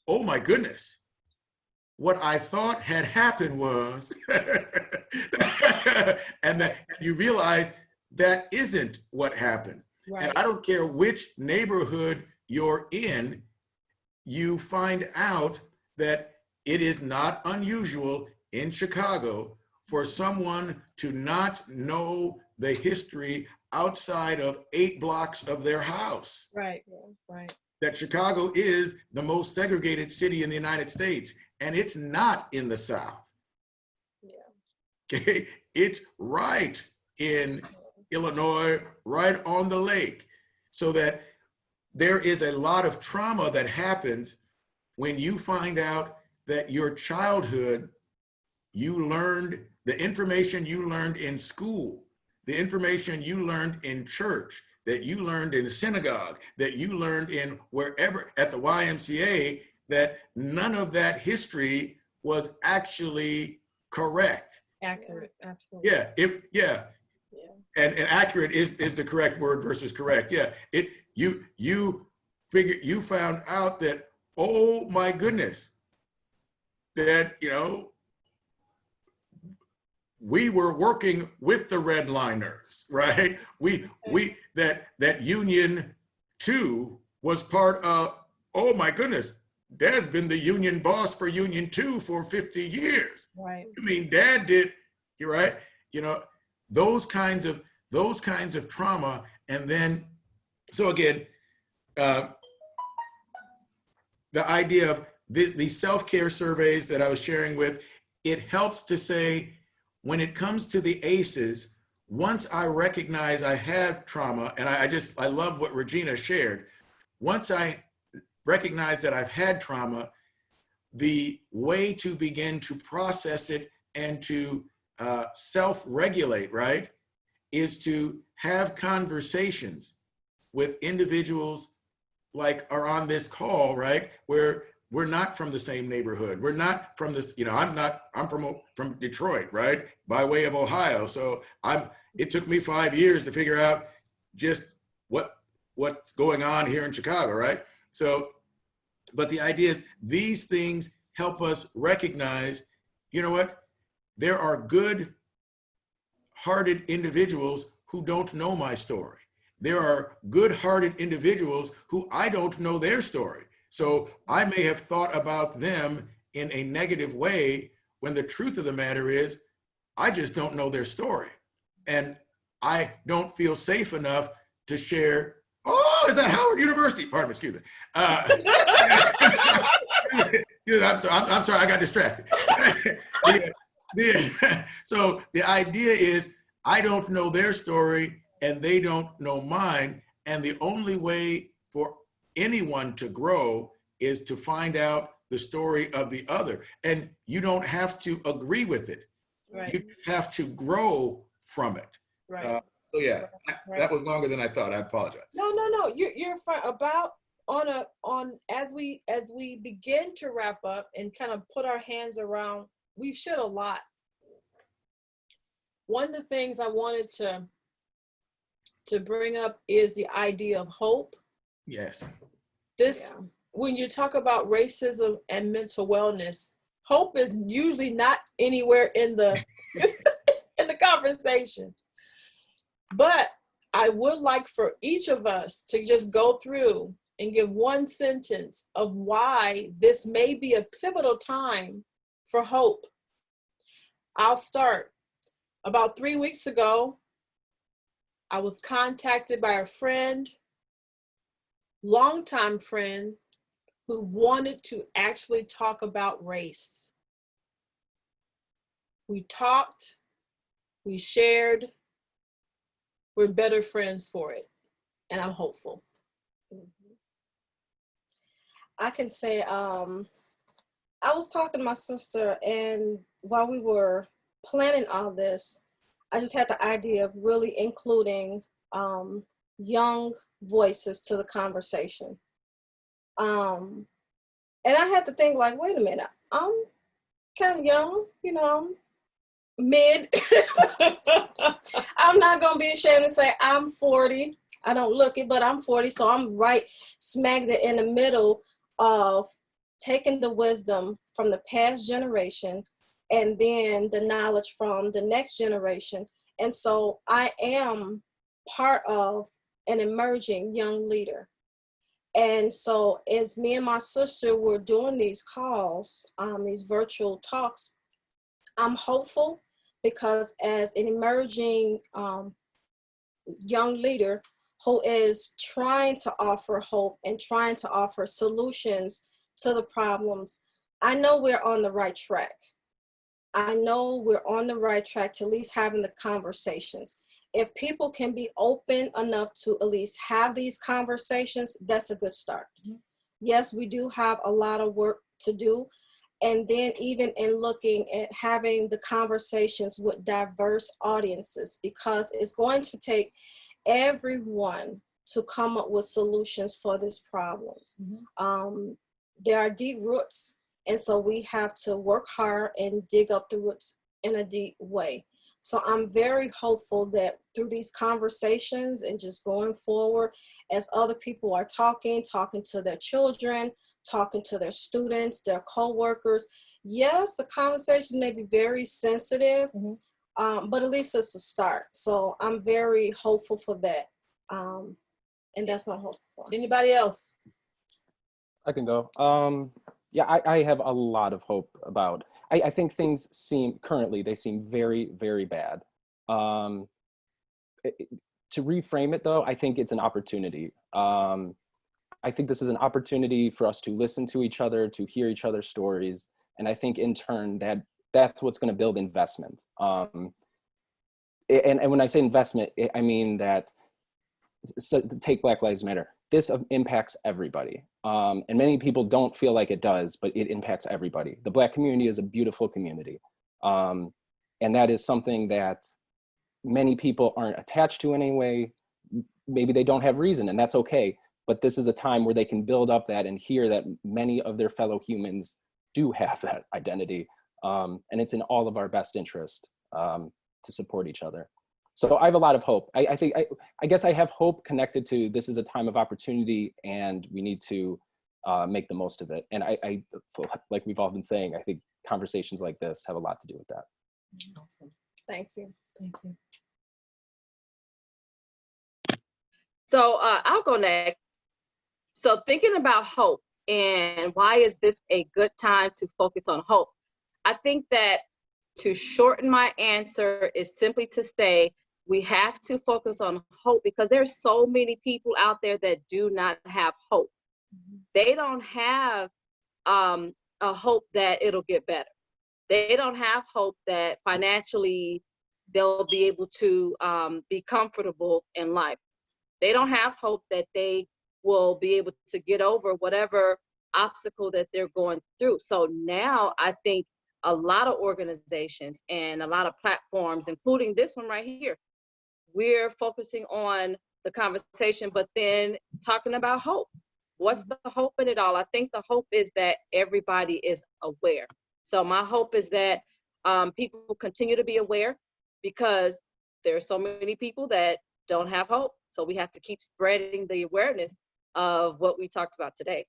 oh my goodness, what I thought had happened was, and that you realize that isn't what happened. Right. And I don't care which neighborhood you're in, you find out that it is not unusual in Chicago for someone to not know the history outside of 8 blocks of their house. Right. That Chicago is the most segregated city in the United States, and it's not in the South. Yeah. Okay, it's right in Illinois, right on the lake. So that there is a lot of trauma that happens when you find out that your childhood, you learned the information you learned in school, the information you learned in church, that you learned in synagogue, that you learned in wherever at the YMCA, that none of that history was actually correct. Accurate, absolutely. Yeah. And accurate is the correct word versus correct. Yeah. You found out that, oh my goodness, that, we were working with the redliners, right? That Union 2 was part of, oh my goodness, Dad's been the union boss for Union 2 for 50 years. Right. You mean Dad did, you're right. Those kinds of trauma. And then, so again, the idea of these self-care surveys that I was sharing with, it helps to say, when it comes to the ACEs, once I recognize I had trauma, and I love what Regina shared, once I recognize that I've had trauma, the way to begin to process it and to self-regulate, right, is to have conversations with individuals like are on this call, right, where we're not from the same neighborhood. We're not from this, I'm from Detroit, right, by way of Ohio. So it took me 5 years to figure out just what's going on here in Chicago, right? So, but the idea is these things help us recognize, you know what, there are good-hearted individuals who don't know my story. There are good-hearted individuals who I don't know their story. So I may have thought about them in a negative way when the truth of the matter is, I just don't know their story. And I don't feel safe enough to share, oh, is that Howard University? Pardon me, excuse me. I'm sorry, I got distracted. So the idea is, I don't know their story and they don't know mine. And the only way for anyone to grow is to find out the story of the other. And you don't have to agree with it. Right. You just have to grow from it. Right. So yeah, Right. that was longer than I thought. I apologize. No. You're fine. As we begin to wrap up and kind of put our hands around, we've shared a lot. One of the things I wanted to bring up is the idea of hope. Yes. When you talk about racism and mental wellness, hope is usually not anywhere in the in the conversation. But I would like for each of us to just go through and give one sentence of why this may be a pivotal time for hope. I'll start. About 3 weeks ago, I was contacted by a friend, longtime friend, who wanted to actually talk about race. We talked, we shared, we're better friends for it, and I'm hopeful. I can say, I was talking to my sister, and while we were planning all this, I just had the idea of really including young voices to the conversation. And I had to think like, wait a minute, I'm kind of young, I'm mid. I'm not gonna be ashamed to say I'm 40. I don't look it, but I'm 40, so I'm right smack in the middle of taking the wisdom from the past generation and then the knowledge from the next generation. And so I am part of an emerging young leader. And so as me and my sister were doing these calls, these virtual talks, I'm hopeful because as an emerging young leader who is trying to offer hope and trying to offer solutions to the problems, I know we're on the right track. I know we're on the right track to at least having the conversations. if people can be open enough to at least have these conversations, that's a good start. Yes, we do have a lot of work to do. And then even in looking at having the conversations with diverse audiences, because it's going to take everyone to come up with solutions for these problems. There are deep roots, and so we have to work hard and dig up the roots in a deep way. So I'm very hopeful that through these conversations and just going forward, as other people are talking to their children, talking to their students, their co-workers, yes, the conversations may be very sensitive, but at least it's a start. So I'm very hopeful for that. And that's my hope for. Anybody else? I can go. Yeah, I have a lot of hope about, I think things currently seem very, very bad. To reframe it though, I think it's an opportunity. I think this is an opportunity for us to listen to each other, to hear each other's stories. And I think in turn that's what's going to build investment. And when I say investment, I mean that, so take Black Lives Matter. This impacts everybody. And many people don't feel like it does, but it impacts everybody. The Black community is a beautiful community. And that is something that many people aren't attached to in any way. Maybe they don't have reason, and that's okay. But this is a time where they can build up that and hear that many of their fellow humans do have that identity. And it's in all of our best interest to support each other. So I have a lot of hope. I guess I have hope connected to this is a time of opportunity and we need to make the most of it. And I like we've all been saying, I think conversations like this have a lot to do with that. Awesome. Thank you. Thank you. So I'll go next. So thinking about hope and why is this a good time to focus on hope? I think that to shorten my answer is simply to say we have to focus on hope because there's so many people out there that do not have hope. They don't have a hope that it'll get better. They don't have hope that financially they'll be able to be comfortable in life. They don't have hope that they will be able to get over whatever obstacle that they're going through. So now I think a lot of organizations and a lot of platforms, including this one right here, we're focusing on the conversation, but then talking about hope. What's the hope in it all? I think the hope is that everybody is aware. So my hope is that people continue to be aware because there are so many people that don't have hope. So we have to keep spreading the awareness of what we talked about today.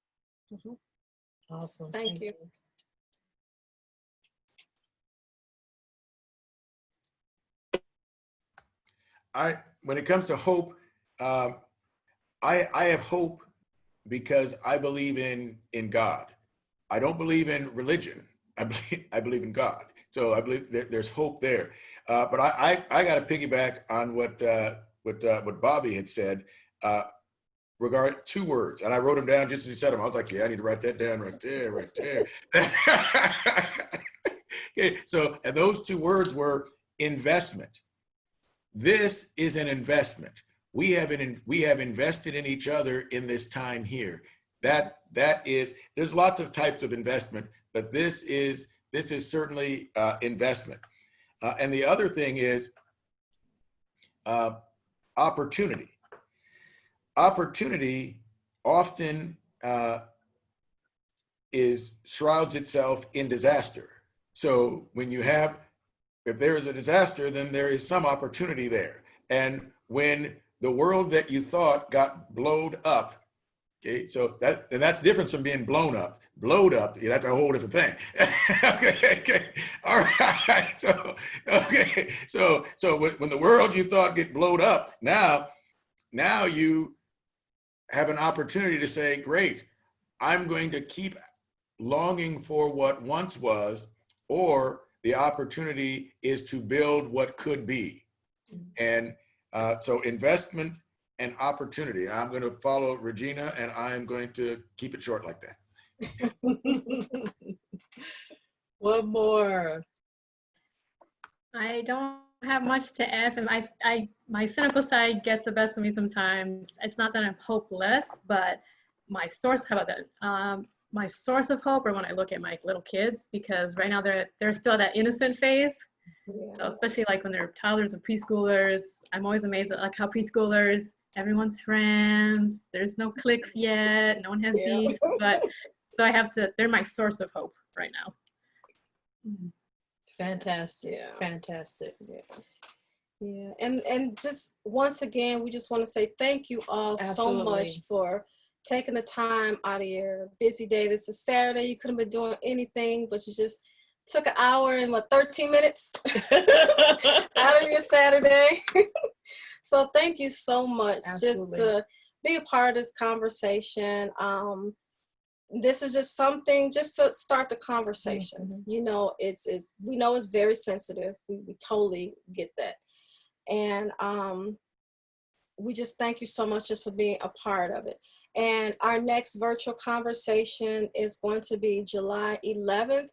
Awesome. Thank you. When it comes to hope, I have hope because I believe in God. I don't believe in religion. I believe in God. So I believe there's hope there. But I got to piggyback on what Bobby had said regarding 2 words, and I wrote them down just as he said them. I was like, yeah, I need to write that down right there, right there. Okay, so and those 2 words were investment. This is an investment. We have invested in each other in this time here. That is, there's lots of types of investment, but this is certainly investment. And the other thing is opportunity. Opportunity often shrouds itself in disaster. So when if there is a disaster, then there is some opportunity there. And when the world that you thought got blown up, okay, so that's different from being blown up. Blowed up, yeah, that's a whole different thing. okay, all right. So when the world you thought get blowed up, now you have an opportunity to say, great, I'm going to keep longing for what once was, or the opportunity is to build what could be. And so investment and opportunity. I'm going to follow Regina, and I'm going to keep it short like that. One more. I don't have much to add. And my cynical side gets the best of me sometimes. It's not that I'm hopeless, but my source, how about that? My source of hope are when I look at my little kids, because right now they're still at that innocent phase. So especially like when they're toddlers and preschoolers, I'm always amazed at like how preschoolers, everyone's friends, there's no cliques yet, no one has beef, but so they're my source of hope right now. Fantastic. Yeah. Fantastic. Yeah, and just once again, we just want to say thank you all so much Absolutely. for taking the time out of your busy day. This is Saturday. You couldn't have been doing anything, but you just took an hour and 13 minutes out of your Saturday. So thank you so much. Just Absolutely. to be a part of this conversation. This is just something just to start the conversation. You know, we know it's very sensitive. We totally get that. And we just thank you so much just for being a part of it. And our next virtual conversation is going to be July 11th.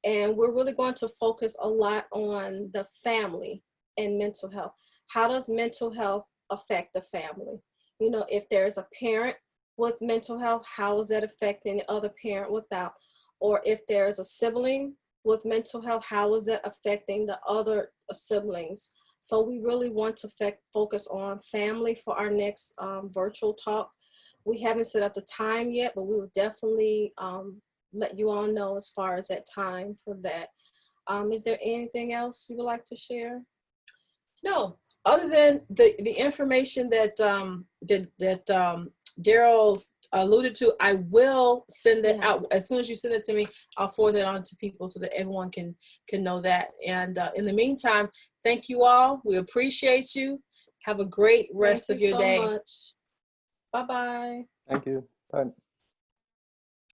And we're really going to focus a lot on the family and mental health. How does mental health affect the family? You know, if there's a parent with mental health, how is that affecting the other parent without? Or if there's a sibling with mental health, how is that affecting the other siblings? So we really want to focus on family for our next virtual talk. We haven't set up the time yet, but we will definitely let you all know as far as that time for that. Is there anything else you would like to share? No, other than the information that Daryl alluded to, I will send that out as soon as you send it to me. I'll forward it on to people so that everyone can know that. And in the meantime, thank you all. We appreciate you. Have a great rest of your day. Thank you so much. Bye-bye. Thank you. Bye.